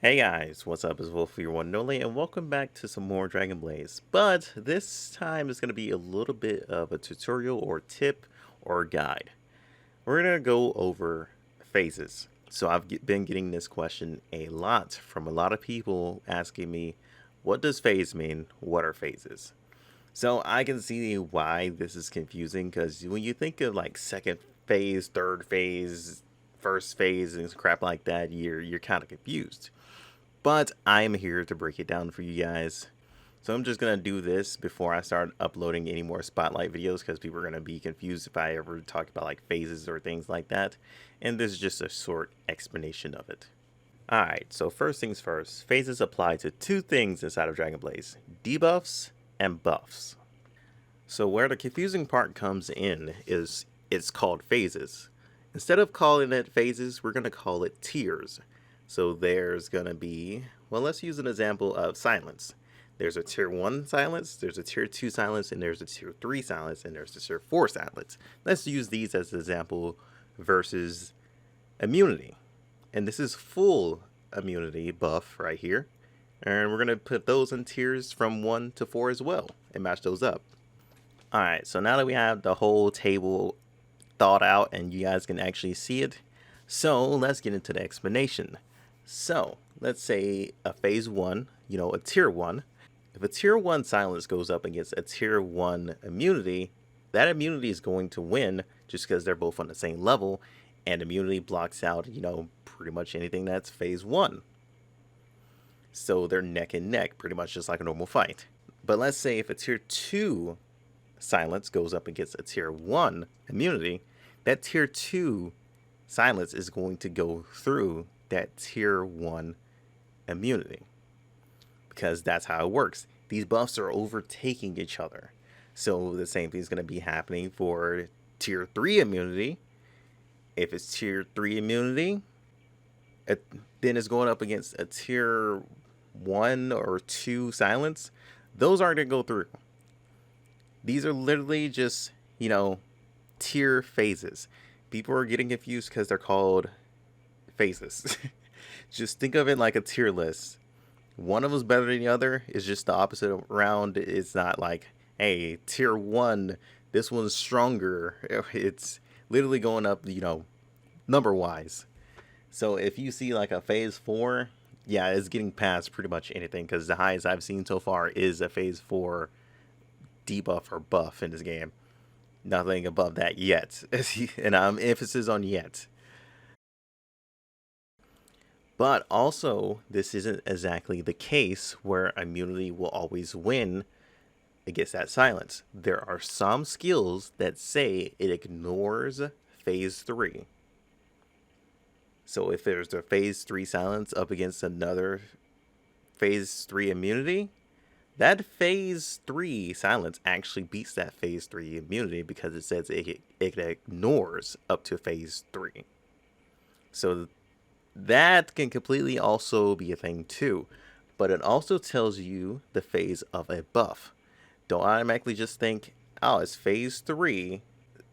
Hey guys, what's up? It's Wolf, your one and only, and welcome back to some more Dragon Blaze. But this time is going to be a little bit of a tutorial or tip or guide. We're going to go over phases. So been getting this question a lot from a lot of people asking me, what does phase mean? What are phases? So I can see why this is confusing, because when you think of like second phase, third phase, first phase, and crap like that, you're kind of confused. But I'm here to break it down for you guys. So I'm just going to do this before I start uploading any more spotlight videos, because people are going to be confused if I ever talk about like phases or things like that. And this is just a short explanation of it. Alright, so first things first, phases apply to two things inside of Dragon Blaze: debuffs and buffs. So where the confusing part comes in is it's called phases. Instead of calling it phases, we're going to call it tiers. So there's going to be, well, let's use an example of silence. There's a tier 1 silence, there's a tier 2 silence, and there's a tier 3 silence, and there's a tier 4 silence. Let's use these as an example versus immunity. And this is full immunity buff right here. And we're going to put those in tiers from 1 to 4 as well and match those up. Alright, so now that we have the whole table thought out and you guys can actually see it, so let's get into the explanation. So let's say a phase 1, a tier 1. If a tier 1 silence goes up against a tier 1 immunity, that immunity is going to win just because they're both on the same level, and immunity blocks out, pretty much anything that's phase 1. So they're neck and neck, pretty much just like a normal fight. But let's say if a tier 2 silence goes up against a tier 1 immunity, that tier 2 silence is going to go through that tier 1 immunity, because that's how it works. These buffs are overtaking each other. So the same thing is going to be happening for tier 3 immunity. If it's tier 3 immunity, then it's going up against a tier 1 or 2 silence. Those aren't going to go through. These are literally just, tier phases. People are getting confused because they're called phases. Just think of it like a tier list. One of them's better than the other. It's just the opposite around. It's not like, hey, tier 1, this one's stronger. It's literally going up, number wise. So if you see like a phase 4, yeah, it's getting past pretty much anything, because the highest I've seen so far is a phase 4 debuff or buff in this game. Nothing above that yet. And I'm emphasis on yet. But also, this isn't exactly the case where immunity will always win against that silence. There are some skills that say it ignores phase 3. So if there's a phase 3 silence up against another phase 3 immunity, that phase 3 silence actually beats that phase 3 immunity, because it says it ignores up to phase 3. So that can completely also be a thing too. But it also tells you the phase of a buff. Don't automatically just think, oh, it's phase 3.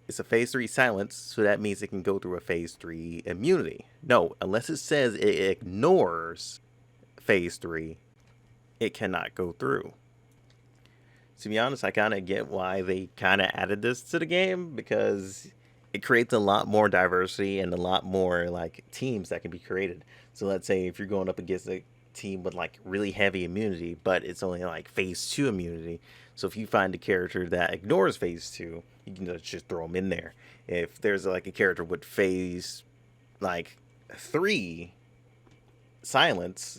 It's a phase 3 silence, so that means it can go through a phase 3 immunity. No, unless it says it ignores phase 3, it cannot go through. To be honest, I kind of get why they kind of added this to the game, because it creates a lot more diversity and a lot more like teams that can be created. So let's say if you're going up against a team with like really heavy immunity, but it's only like phase 2 immunity. So if you find a character that ignores phase 2, you can just throw them in there. If there's like a character with phase like 3 silence,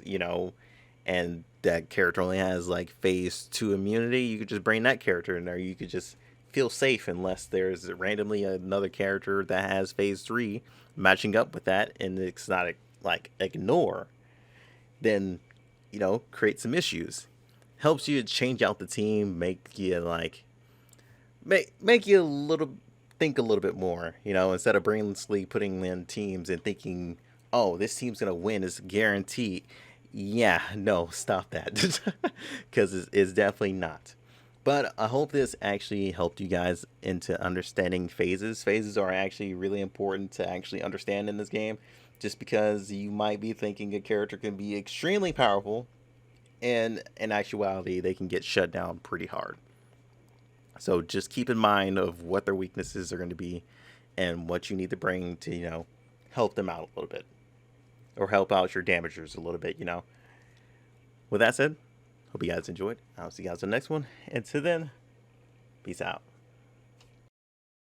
and that character only has like phase 2 immunity, you could just bring that character in there. You could just feel safe, unless there's randomly another character that has phase 3 matching up with that, and it's not like ignore, then create some issues. Helps you change out the team, make you like make you think a little bit more, instead of brainlessly putting in teams and thinking, oh, this team's gonna win, it's guaranteed. Yeah, no, stop that. Because it's definitely not. But I hope this actually helped you guys into understanding phases. Phases are actually really important to actually understand in this game. Just because you might be thinking a character can be extremely powerful, and in actuality, they can get shut down pretty hard. So just keep in mind of what their weaknesses are going to be and what you need to bring to, help them out a little bit. Or help out your damagers a little bit. With that said, hope you guys enjoyed. I'll see you guys in the next one. Until then, peace out.